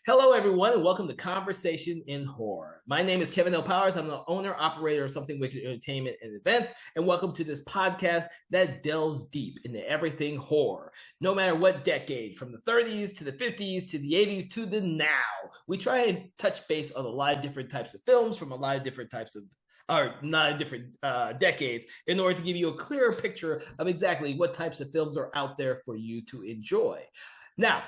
Hello, everyone, and welcome to Conversation in Horror. My name is Kevin L. Powers. I'm the owner, operator of Something Wicked Entertainment and Events, and welcome to this podcast that delves deep into everything horror. No matter what decade, from the 30s to the 50s to the 80s to the now, we try and touch base on a lot of different types of films from a lot of different types of or not different decades in order to give you a clearer picture of exactly what types of films are out there for you to enjoy. Now,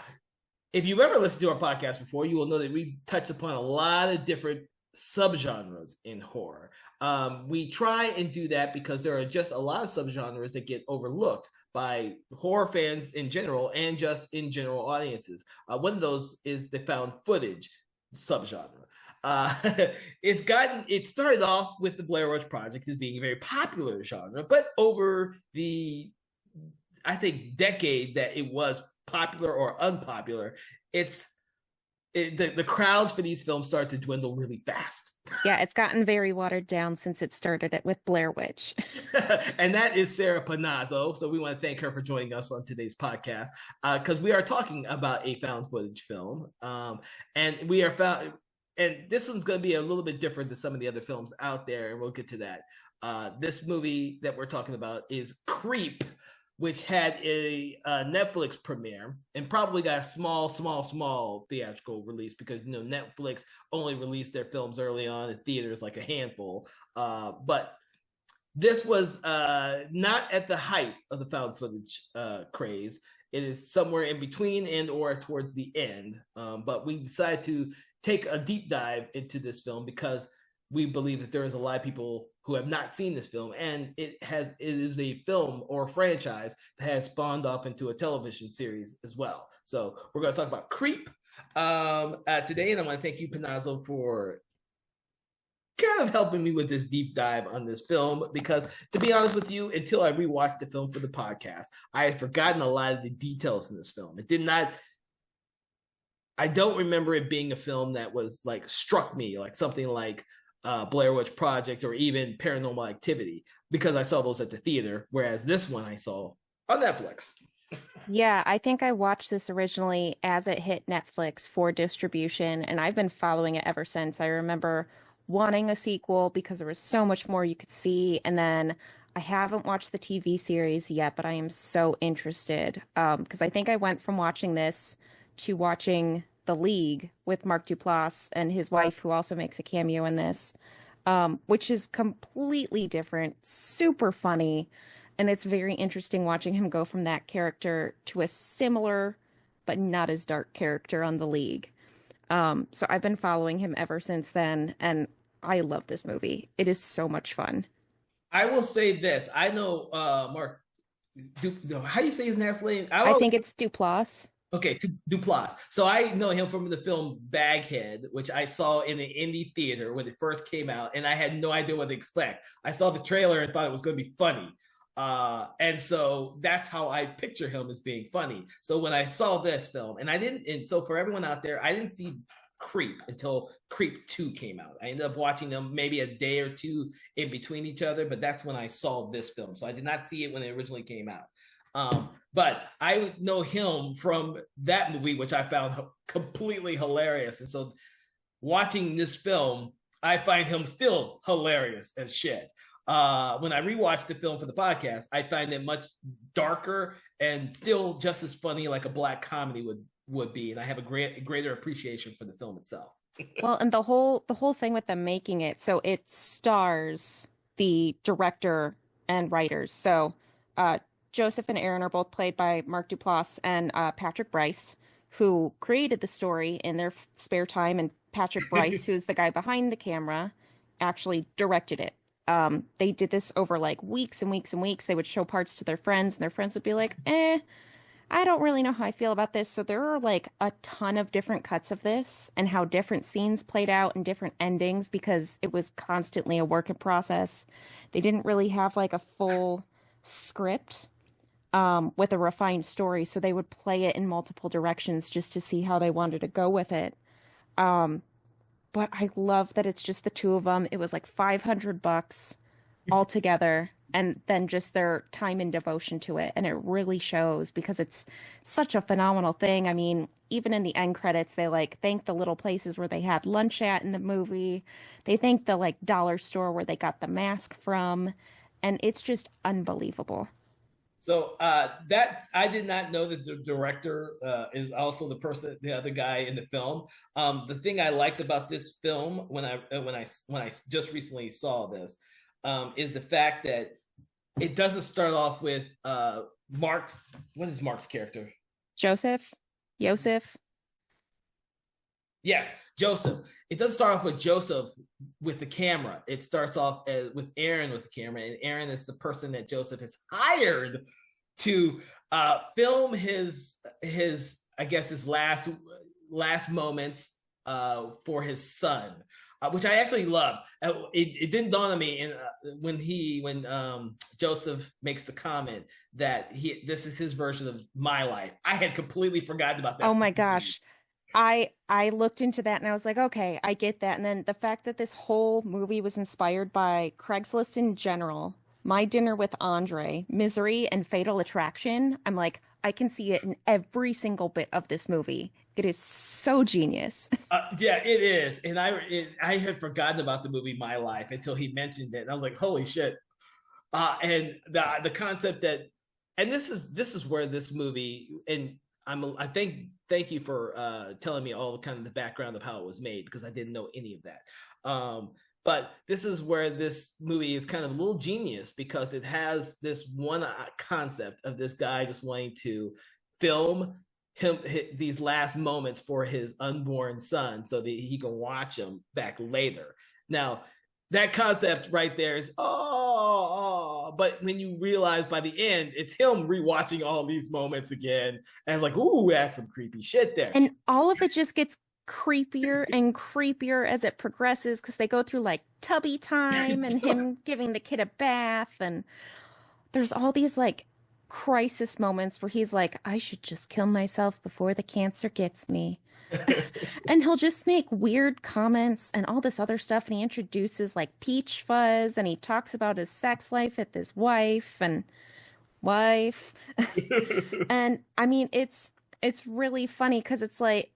if you've ever listened to our podcast before, you will know that we've touched upon a lot of different subgenres in horror. We try and do that because there are just a lot of subgenres that get overlooked by horror fans in general and just in general audiences. One of those is the found footage subgenre. Uh, it started off with the Blair Witch Project as being a very popular genre, but over the, I think, decade that it was popular or unpopular, the crowds for these films start to dwindle really fast. Yeah, it's gotten very watered down since it started it with Blair Witch. And that is Sarah Panazzo. So we want to thank her for joining us on today's podcast because we are talking about a found footage film. And we are found, and this one's going to be a little bit different than some of the other films out there, and we'll get to that. This movie that we're talking about is Creep, which had a Netflix premiere and probably got a small theatrical release because Netflix only released their films early on in theaters, like a handful. But this was not at the height of the found footage craze. It is somewhere in between and or towards the end. But we decided to take a deep dive into this film because we believe that there is a lot of people who have not seen this film, and it is a film or a franchise that has spawned off into a television series as well. So we're going to talk about Creep today, and I want to thank you, Panazzo, for kind of helping me with this deep dive on this film, because to be honest with you, until I rewatched the film for the podcast, I had forgotten a lot of the details in this film. I don't remember it being a film that was like struck me like something like Blair Witch Project or even Paranormal Activity, because I saw those at the theater, whereas this one I saw on Netflix. Yeah, I think I watched this originally as it hit Netflix for distribution, and I've been following it ever since. I remember wanting a sequel because there was so much more you could see, and then I haven't watched the TV series yet, but I am so interested because I think I went from watching this to watching The League with Mark Duplass and his wife, who also makes a cameo in this, which is completely different, super funny. And it's very interesting watching him go from that character to a similar but not as dark character on The League. So I've been following him ever since then, and I love this movie. It is so much fun. I will say this: I know Mark. How do you say his last name? I think it's Duplass. Okay, Duplass. So I know him from the film Baghead, which I saw in an indie theater when it first came out, and I had no idea what to expect. I saw the trailer and thought it was going to be funny. And so that's how I picture him as being funny. So when I saw this film, and so for everyone out there, I didn't see Creep until Creep 2 came out. I ended up watching them maybe a day or two in between each other, but that's when I saw this film. So I did not see it when it originally came out. But I know him from that movie, which I found completely hilarious. And so watching this film, I find him still hilarious as shit. When I rewatched the film for the podcast, I find it much darker and still just as funny, like a black comedy would be. And I have a greater appreciation for the film itself. Well, and the whole thing with them making it, so it stars the director and writers. So Joseph and Aaron are both played by Mark Duplass and Patrick Bryce, who created the story in their spare time, and Patrick Bryce, who's the guy behind the camera, actually directed it. They did this over like weeks and weeks and weeks. They would show parts to their friends, and their friends would be like, I don't really know how I feel about this. So there are like a ton of different cuts of this and how different scenes played out and different endings because it was constantly a work in process. They didn't really have like a full script with a refined story. So they would play it in multiple directions just to see how they wanted to go with it. But I love that it's just the two of them. It was like $500 altogether. and then just their time and devotion to it. And it really shows because it's such a phenomenal thing. I mean, even in the end credits, they like thank the little places where they had lunch at in the movie. They thank the like dollar store where they got the mask from. And it's just unbelievable. So that's I did not know that the director is also the other guy in the film. The thing I liked about this film when I just recently saw this is the fact that it doesn't start off with Mark's. What is Mark's character? Joseph. Yes, Joseph. It doesn't start off with Joseph with the camera. It starts off with Aaron with the camera, and Aaron is the person that Joseph has hired to film his I guess his last moments for his son, which I actually loved. It didn't dawn on me when Joseph makes the comment that this is his version of my life. I had completely forgotten about that. Oh my gosh. I looked into that and I was like, okay, I get that. And then the fact that this whole movie was inspired by Craigslist in general, My Dinner with Andre, Misery, and Fatal Attraction, I'm like, I can see it in every single bit of this movie. It is so genius. Yeah, it is. And I had forgotten about the movie My Life until he mentioned it. And I was like, holy shit. And the concept that, and this is where this movie, and I think thank you for telling me all kind of the background of how it was made, because I didn't know any of that. But this is where this movie is kind of a little genius, because it has this one concept of this guy just wanting to film these last moments for his unborn son so that he can watch him back later. Now, that concept right there is but when you realize by the end it's him rewatching all these moments again, and it's like, ooh, that's some creepy shit there. And all of it just gets creepier and creepier as it progresses, because they go through like tubby time and him giving the kid a bath, and there's all these like crisis moments where he's like, I should just kill myself before the cancer gets me. And he'll just make weird comments and all this other stuff. And he introduces like peach fuzz, and he talks about his sex life with his wife. And I mean, it's really funny because it's like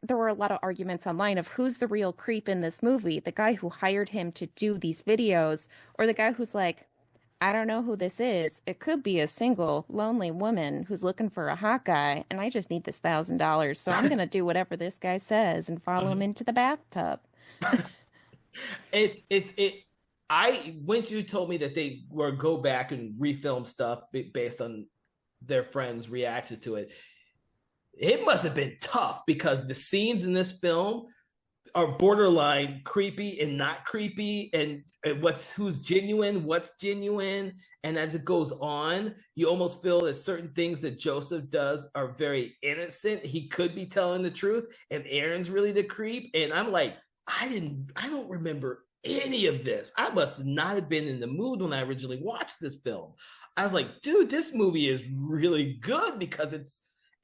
there were a lot of arguments online of who's the real creep in this movie, the guy who hired him to do these videos, or the guy who's like, I don't know who this is. It could be a single, lonely woman who's looking for a hot guy, and I just need this $1,000. So I'm going to do whatever this guy says and follow him into the bathtub. Once you told me that they were go back and refilm stuff based on their friends' reactions to it, it must have been tough, because the scenes in this film are borderline creepy and not creepy, and who's genuine, and as it goes on, you almost feel that certain things that Joseph does are very innocent. He could be telling the truth, and Aaron's really the creep. And I'm like, I don't remember any of this. I must not have been in the mood when I originally watched this film. I was like, dude, this movie is really good, because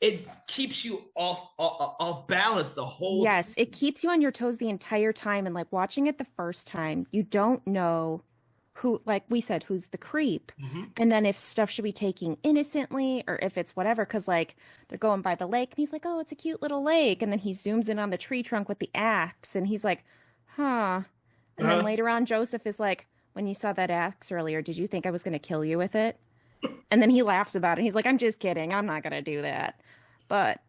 it keeps you off balance the whole Yes, time. it keeps you on your toes the entire time. And like watching it the first time, you don't know who, like we said, who's the creep. Mm-hmm. And then if stuff should be taken innocently or if it's whatever, because like they're going by the lake and he's like, oh, it's a cute little lake. And then he zooms in on the tree trunk with the axe and he's like, huh. And then later on, Joseph is like, when you saw that axe earlier, did you think I was going to kill you with it? And then he laughs about it. He's like, I'm just kidding. I'm not going to do that. But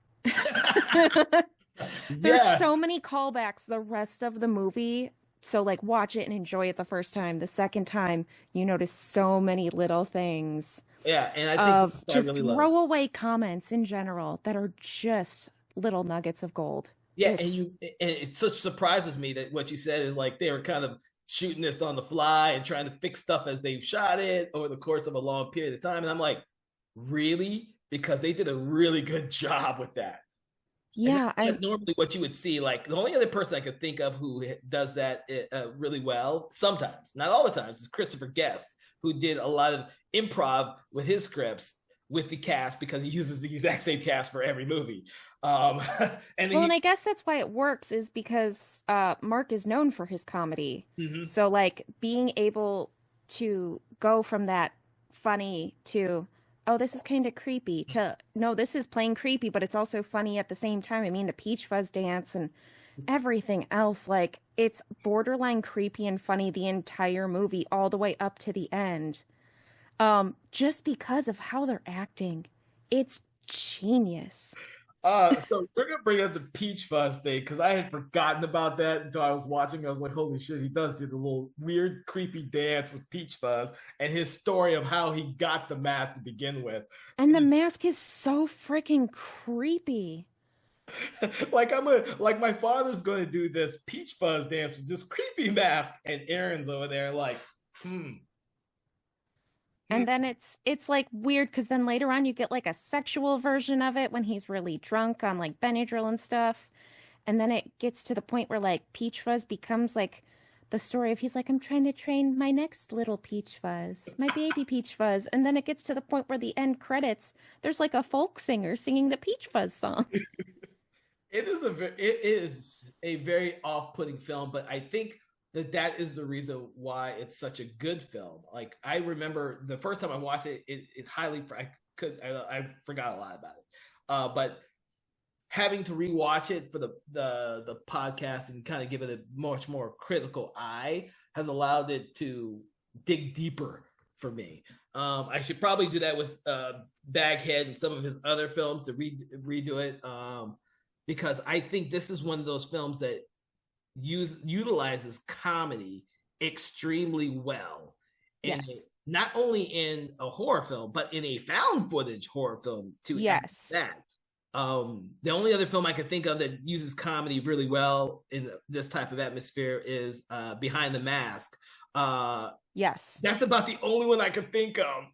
there's Yes. so many callbacks the rest of the movie. So like watch it and enjoy it the first time. The second time, you notice so many little things Yeah, and I think of I just really love. throwaway comments in general that are just little nuggets of gold. Yeah, It's and it such surprises me that what you said is like they were kind of shooting this on the fly and trying to fix stuff as they shot it over the course of a long period of time. And I'm like, really? Because they did a really good job with that. And yeah, that's normally what you would see. Like the only other person I could think of who does that really well, sometimes, not all the times, is Christopher Guest, who did a lot of improv with his scripts with the cast, because he uses the exact same cast for every movie. Um, and well, and he, I guess that's why it works is because Mark is known for his comedy. Mhm. So like being able to go from that funny to, oh, this is kind of creepy, to, no, this is plain creepy, but it's also funny at the same time. I mean, the Peach Fuzz dance and everything else, like, it's borderline creepy and funny the entire movie, all the way up to the end. Just because of how they're acting. It's genius. So we're gonna bring up the Peach Fuzz thing because I had forgotten about that until I was watching. I was like, holy shit, he does do the little weird, creepy dance with Peach Fuzz and his story of how he got the mask to begin with. And the mask is so freaking creepy. Like my father's gonna do this Peach Fuzz dance with this creepy mask, and Aaron's over there like, hmm. And then it's like weird because then later on you get like a sexual version of it when he's really drunk on like Benadryl and stuff. And then it gets to the point where like Peach Fuzz becomes like the story of he's like, I'm trying to train my next little Peach Fuzz, my baby Peach Fuzz. And then it gets to the point where the end credits, there's like a folk singer singing the Peach Fuzz song. It is a very off-putting film, but I think that is the reason why it's such a good film. Like I remember the first time I watched it, it highly I forgot a lot about it, but having to rewatch it for the podcast and kind of give it a much more critical eye has allowed it to dig deeper for me. I should probably do that with Baghead and some of his other films to redo it. Because I think this is one of those films that utilizes comedy extremely well. Yes. Not only in a horror film, but in a found footage horror film too. Yes. That. The only other film I could think of that uses comedy really well in this type of atmosphere is Behind the Mask. Yes. That's about the only one I could think of.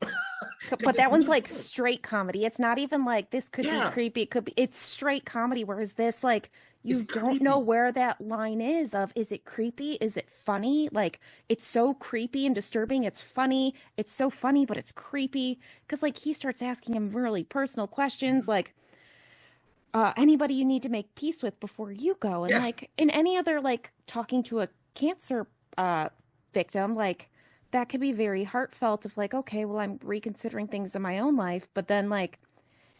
But that one's like straight comedy. It's not even like this could be creepy. It could be, it's straight comedy. Whereas this, like, you don't know where that line is of, is it creepy? Is it funny? Like, it's so creepy and disturbing. It's funny. It's so funny, but it's creepy. Cause like he starts asking him really personal questions like, anybody you need to make peace with before you go. And like in any other, like talking to a cancer, victim, like, that could be very heartfelt of like, okay, well, I'm reconsidering things in my own life. But then like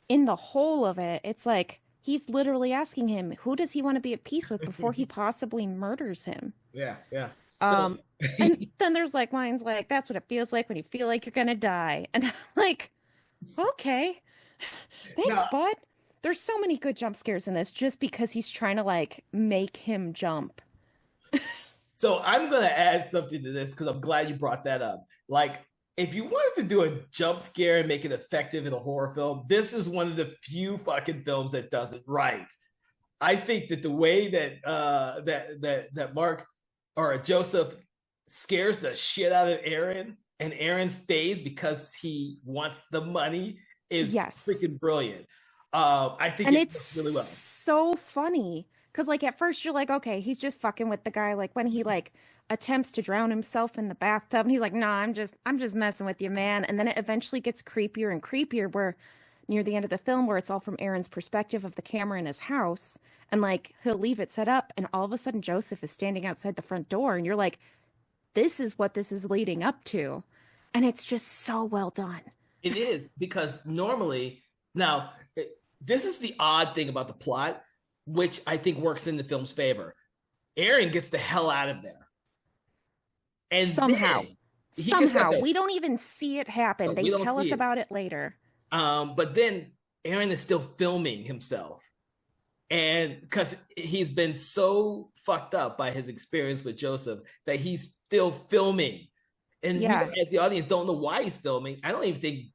in the whole of it, it's like he's literally asking him, who does he want to be at peace with before he possibly murders him? Yeah. And then there's like lines like, that's what it feels like when you feel like you're gonna die. And I'm like, okay, thanks, bud. There's so many good jump scares in this just because he's trying to like make him jump. So I'm going to add something to this because I'm glad you brought that up. Like, if you wanted to do a jump scare and make it effective in a horror film, this is one of the few fucking films that does it right. I think that the way that that Mark or Joseph scares the shit out of Aaron and Aaron stays because he wants the money is freaking brilliant. I think it's really well. So funny. Cause like at first you're like, okay, he's just fucking with the guy. Like when he like attempts to drown himself in the bathtub and he's like, nah, I'm just messing with you, man. And then it eventually gets creepier and creepier where near the end of the film where it's all from Aaron's perspective of the camera in his house. And like he'll leave it set up and all of a sudden Joseph is standing outside the front door and you're like, this is what this is leading up to. And it's just so well done. It is because normally this is the odd thing about the plot, which I think works in the film's favor. Aaron gets the hell out of there. And somehow, we don't even see it happen. They tell us about it later. But then Aaron is still filming himself. And because he's been so fucked up by his experience with Joseph that he's still filming. And we, as the audience, don't know why he's filming. I don't even think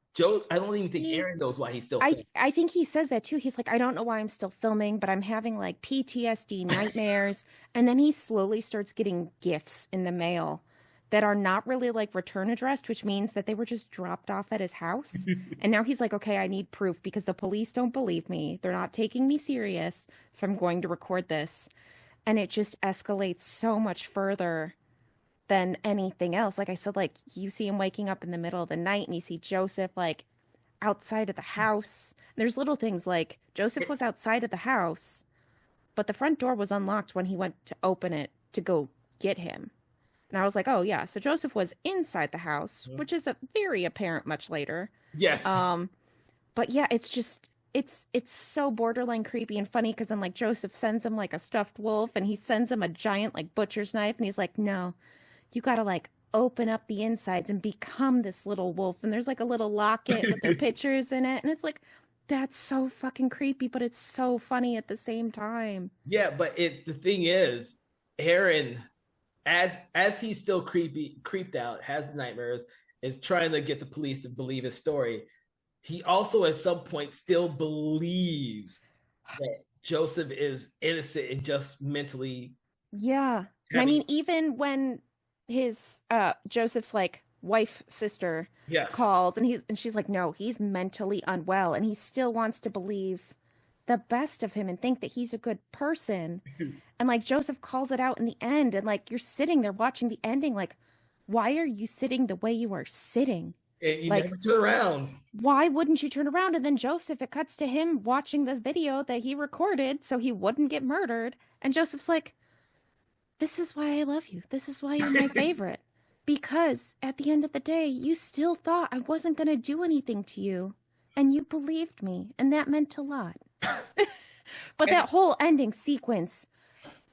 Aaron knows why he's still filming. I think he says that too. He's like, I don't know why I'm still filming, but I'm having like PTSD nightmares. And then he slowly starts getting gifts in the mail that are not really like return addressed, which means that they were just dropped off at his house. And now he's like, okay, I need proof because the police don't believe me. They're not taking me serious. So I'm going to record this. And it just escalates so much further than anything else. Like I said, like you see him waking up in the middle of the night and you see Joseph like outside of the house. There's little things like Joseph was outside of the house, but the front door was unlocked when he went to open it to go get him. And I was like, oh yeah, so Joseph was inside the house, Mhm. which is a very apparent much later. Yes. Um, but yeah, it's just it's so borderline creepy and funny because then like Joseph sends him like a stuffed wolf and he sends him a giant like butcher's knife and he's like, no, you gotta like open up the insides and become this little wolf. And there's like a little locket with their pictures in it. And it's like, that's so fucking creepy, but it's so funny at the same time. Yeah, but the thing is, Aaron, as he's still creeped out, has the nightmares, is trying to get the police to believe his story. He also at some point still believes that Joseph is innocent and just mentally Yeah. And I having mean, even when his Joseph's like wife sister yes. calls and she's like, no, he's mentally unwell and he still wants to believe the best of him and think that he's a good person. And like Joseph calls it out in the end, and like you're sitting there watching the ending, like, why are you sitting the way you are sitting? And you Like, never turn around. why wouldn't you turn around? And then Joseph, it cuts to him watching this video that he recorded so he wouldn't get murdered. And Joseph's like, this is why I love you. This is why you're my favorite. Because at the end of the day, you still thought I wasn't going to do anything to you. And you believed me. And that meant a lot. But And that whole ending sequence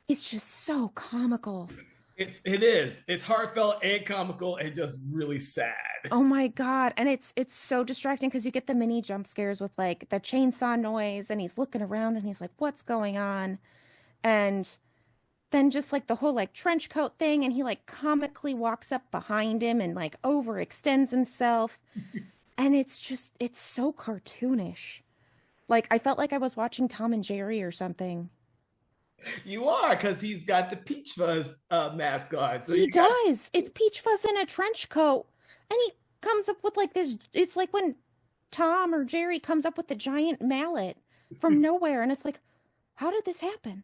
is just so comical. it is. It's heartfelt and comical and just really sad. Oh my God. And it's so distracting because you get the mini jump scares with like the chainsaw noise and he's looking around and he's like, what's going on? And then just like the whole like trench coat thing and he like comically walks up behind him and like overextends himself. And it's just it's so cartoonish. Like I felt like I was watching Tom and Jerry or something. You are because he's got the Peach Fuzz mask on. So He you got does. It's Peach Fuzz in a trench coat. And he comes up with like this. It's like when Tom or Jerry comes up with the giant mallet from nowhere. And it's like, how did this happen?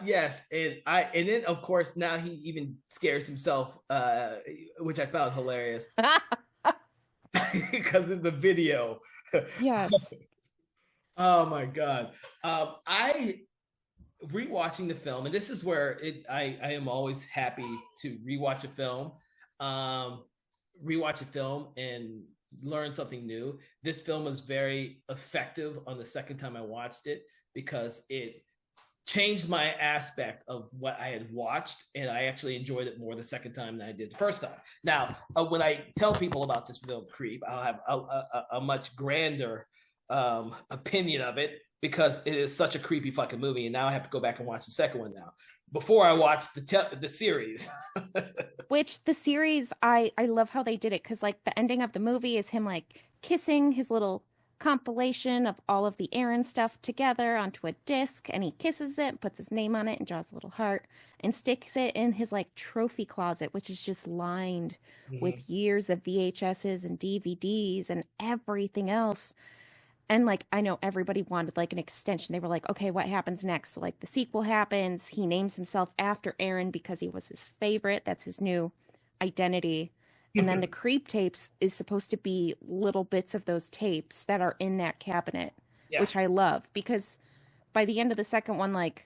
yes, and then of course now he even scares himself, which I found hilarious because of the video. Yes. Oh my god. I rewatching the film, and this is where I am always happy to rewatch a film. Um Rewatch a film and learn something new. This film was very effective on the second time I watched it because it changed my aspect of what I had watched, and I actually enjoyed it more the second time than I did the first time. Now, when I tell people about this film, Creep, I'll have a much grander opinion of it because it is such a creepy fucking movie, and now I have to go back and watch the second one now. Before I watched the series. Which the series, I love how they did it because like the ending of the movie is him like kissing his little compilation of all of the Aaron stuff together onto a disc, and he kisses it, puts his name on it, and draws a little heart, and sticks it in his like trophy closet, which is just lined Mhm. with years of VHSs and DVDs and everything else. And like I know everybody wanted like an extension. They were like, okay, what happens next? So like the sequel happens. He names himself after Aaron because he was his favorite. That's his new identity. And then the creep tapes is supposed to be little bits of those tapes that are in that cabinet, Yeah. which I love because by the end of the second one, like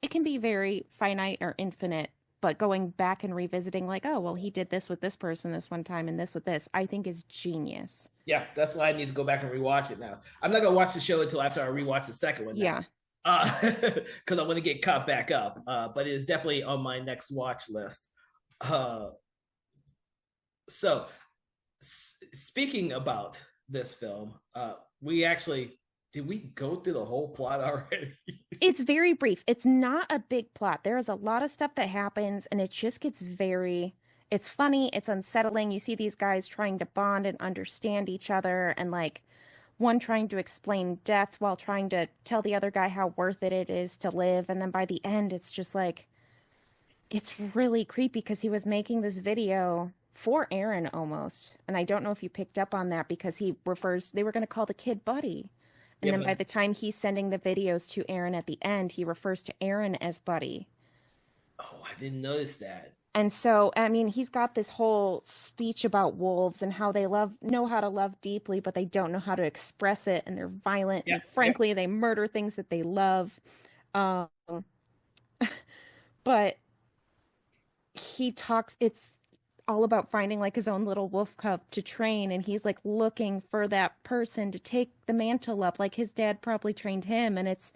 it can be very finite or infinite, but going back and revisiting, like, oh, well, he did this with this person this one time and this with this, I think is genius. Yeah, that's why I need to go back and rewatch it now. I'm not gonna watch the show until after I rewatch the second one now. Yeah. Because I want to get caught back up. But it is definitely on my next watch list. Uh, so, speaking about this film, we actually did we go through the whole plot already? It's very brief. It's not a big plot. There is a lot of stuff that happens and it just gets very it's funny, it's unsettling. You see these guys trying to bond and understand each other and like one trying to explain death while trying to tell the other guy how worth it is to live and then by the end it's just like it's really creepy because he was making this video for Aaron almost. And I don't know if you picked up on that because they were going to call the kid Buddy. And Yeah, then but by the time he's sending the videos to Aaron at the end, he refers to Aaron as Buddy. oh, I didn't notice that. And so, I mean, he's got this whole speech about wolves and how they know how to love deeply, but they don't know how to express it. And they're violent. Yeah, And yeah. frankly, they murder things that they love. Um, but he talks, it's all about finding like his own little wolf cub to train, and he's like looking for that person to take the mantle up like his dad probably trained him, and it's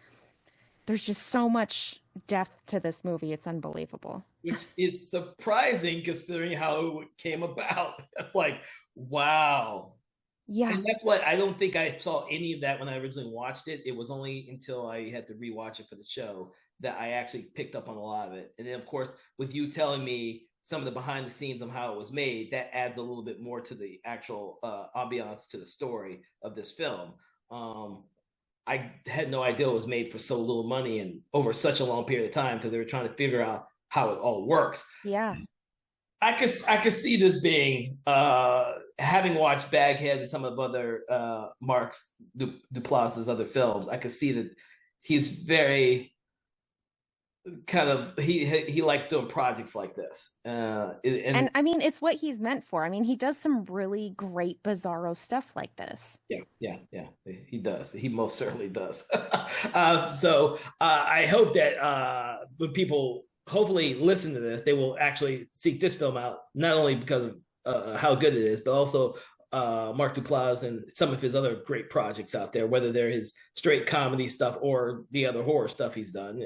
there's just so much depth to this movie. It's unbelievable. Which is surprising considering how it came about. That's like, wow. Yeah. And that's what I don't think I saw any of that when I originally watched it. It was only until I had to rewatch it for the show that I actually picked up on a lot of it. And then, of course, with you telling me some of the behind the scenes of how it was made, that adds a little bit more to the actual ambiance to the story of this film. I had no idea it was made for so little money and over such a long period of time because they were trying to figure out how it all works. Yeah. I could see this being having watched Baghead and some of the other Marks Duplass's other films. I could see that he's very kind of he likes doing projects like this. And I mean, it's what he's meant for. I mean, he does some really great bizarro stuff like this. Yeah. He does. He most certainly does. So I hope that when people hopefully listen to this, they will actually seek this film out, not only because of how good it is, but also Mark Duplass and some of his other great projects out there, whether they're his straight comedy stuff or the other horror stuff he's done.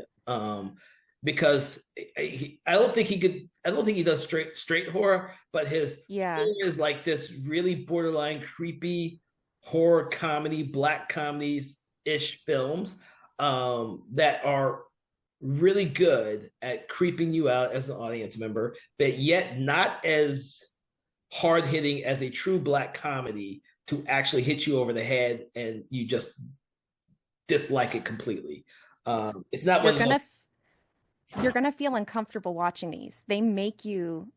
Because I don't think he does straight horror, but his horror is like this really borderline creepy horror comedy, black comedies ish films that are really good at creeping you out as an audience member, but yet not as hard hitting as a true black comedy to actually hit you over the head and you just dislike it completely. It's not you're gonna feel uncomfortable watching these. They make you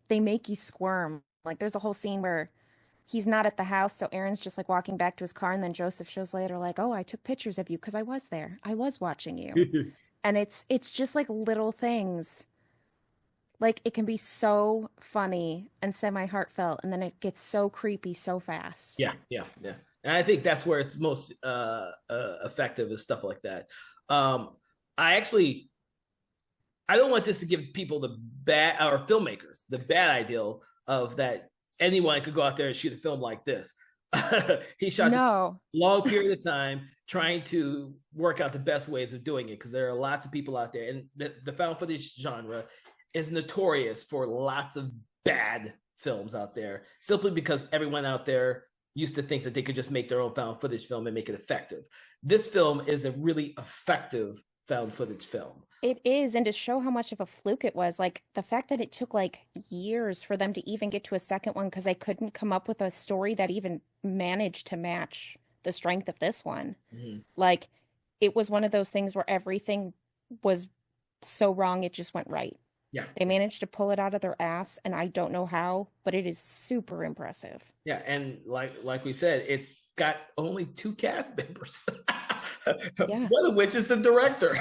squirm. Like there's a whole scene where he's not at the house, so Aaron's just like walking back to his car, and then Joseph shows later like, "Oh, I took pictures of you because I was there. I was watching you." And it's just like little things. Like it can be so funny and semi-heartfelt, and then it gets so creepy so fast. Yeah. And I think that's where it's most effective is stuff like that. I don't want this to give people the bad or filmmakers the bad ideal of that anyone could go out there and shoot a film like this. He shot this long period of time trying to work out the best ways of doing it because there are lots of people out there, and the found footage genre is notorious for lots of bad films out there simply because everyone out there used to think that they could just make their own found footage film and make it effective. This film is a really effective found footage film. It is, and to show how much of a fluke it was, like the fact that it took like years for them to even get to a second one because they couldn't come up with a story that even managed to match the strength of this one. Mm-hmm. Like it was one of those things where everything was so wrong, it just went right. Yeah. They managed to pull it out of their ass, and I don't know how, but it is super impressive. Yeah, and like we said, it's got only 2 cast members. One of which is the director.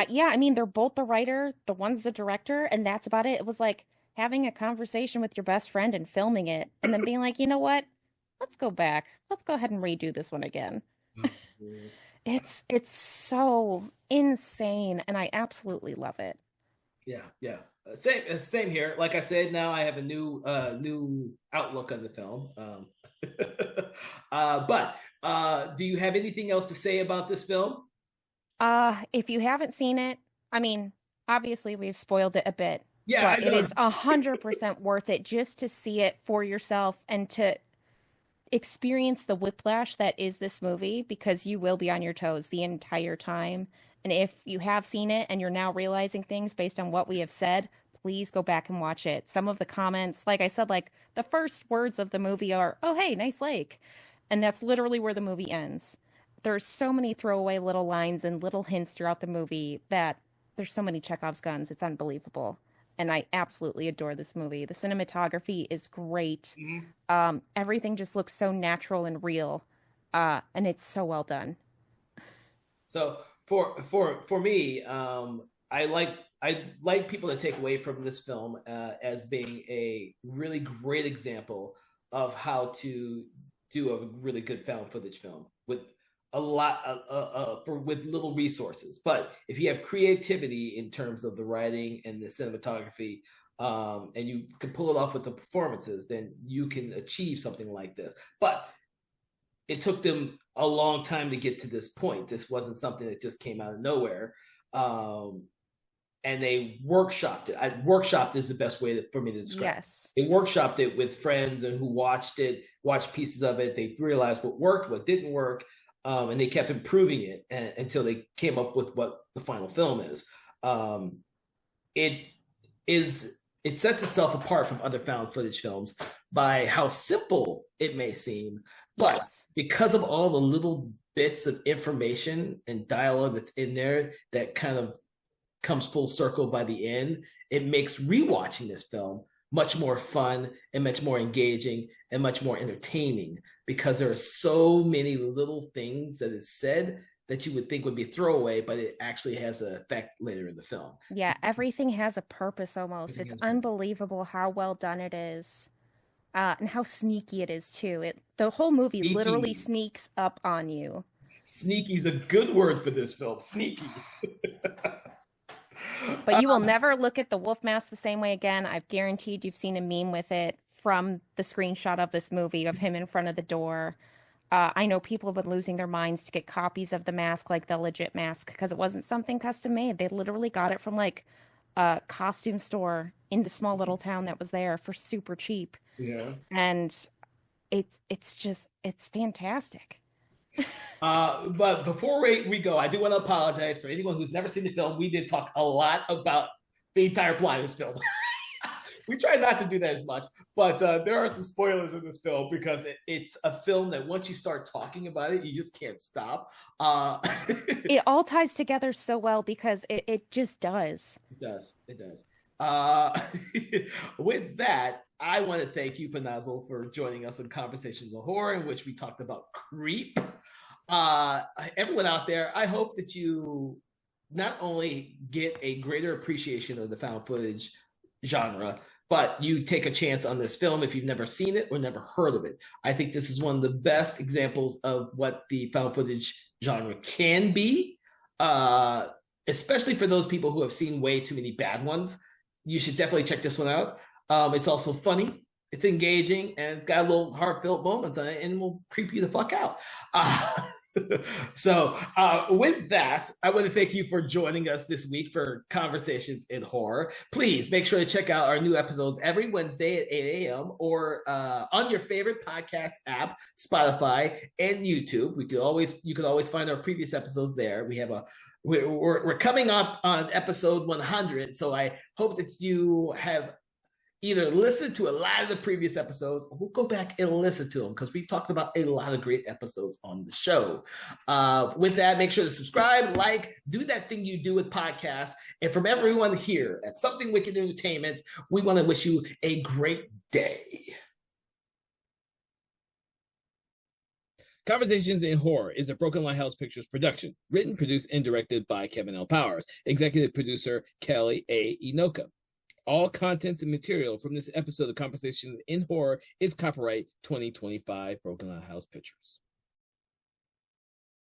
Yeah, I mean, they're both the writer, the one's the director, and that's about it. It was like having a conversation with your best friend and filming it, and then being like, you know what? Let's go back. Let's go ahead and redo this one again. It's so insane, and I absolutely love it. Yeah. Same here. Like I said, now I have a new outlook on the film. But do you have anything else to say about this film? If you haven't seen it, I mean, obviously we've spoiled it a bit. Yeah, but it is 100% worth it just to see it for yourself and to experience the whiplash that is this movie, because you will be on your toes the entire time. And if you have seen it and you're now realizing things based on what we have said, please go back and watch it. Some of the comments, like I said, like the first words of the movie are, "Oh, hey, nice lake." And that's literally where the movie ends. There's so many throwaway little lines and little hints throughout the movie that there's so many Chekhov's guns. It's unbelievable. And I absolutely adore this movie. The cinematography is great. Mm-hmm. Everything just looks so natural and real. And it's so well done. So for me, I like people to take away from this film as being a really great example of how to do a really good found footage film with a lot with little resources. But if you have creativity in terms of the writing and the cinematography, and you can pull it off with the performances, then you can achieve something like this. But it took them a long time to get to this point. This wasn't something that just came out of nowhere. And they workshopped it. Workshopped is the best way for me to describe Yes. it. They workshopped it with friends and who watched pieces of it. They realized what worked, what didn't work, and they kept improving it until they came up with what the final film is. It sets itself apart from other found footage films by how simple it may seem, but yes, because of all the little bits of information and dialogue that's in there that kind of comes full circle by the end, it makes rewatching this film much more fun and much more engaging and much more entertaining, because there are so many little things that is said that you would think would be throwaway, but it actually has an effect later in the film. Yeah, everything has a purpose almost. It's unbelievable how well done it is. And how sneaky it is too. The whole movie literally sneaks up on you. Sneaky is a good word for this film. Sneaky. But you will never look at the wolf mask the same way again. I've guaranteed you've seen a meme with it from the screenshot of this movie of him in front of the door. I know people have been losing their minds to get copies of the mask, like the legit mask, because it wasn't something custom made. They literally got it from like a costume store in the small little town that was there for super cheap. Yeah. And it's fantastic. But before we go, I do want to apologize for anyone who's never seen the film. We did talk a lot about the entire plot of this film. We try not to do that as much, but there are some spoilers in this film because it's a film that once you start talking about it, you just can't stop. It all ties together so well because it just does. It does. With that, I want to thank you, Panazal, for joining us in Conversations of Horror, in which we talked about Creep. Everyone out there, I hope that you not only get a greater appreciation of the found footage genre, but you take a chance on this film if you've never seen it or never heard of it. I think this is one of the best examples of what the found footage genre can be, especially for those people who have seen way too many bad ones. You should definitely check this one out. It's also funny, it's engaging, and it's got a little heartfelt moments on it, and will creep you the fuck out. So with that, I want to thank you for joining us this week for Conversations in Horror. Please make sure to check out our new episodes every Wednesday at 8 a.m. or on your favorite podcast app, Spotify and YouTube. You can always find our previous episodes there. We're coming up on episode 100, so I hope that you have either listen to a lot of the previous episodes, or we'll go back and listen to them because we've talked about a lot of great episodes on the show. With that, make sure to subscribe, do that thing you do with podcasts. And from everyone here at Something Wicked Entertainment, we want to wish you a great day. Conversations in Horror is a Broken Lighthouse Pictures production, written, produced, and directed by Kevin L. Powers, executive producer Kelly A. Inoka. All contents and material from this episode of Conversations in Horror is copyright 2025 Broken Lighthouse Pictures.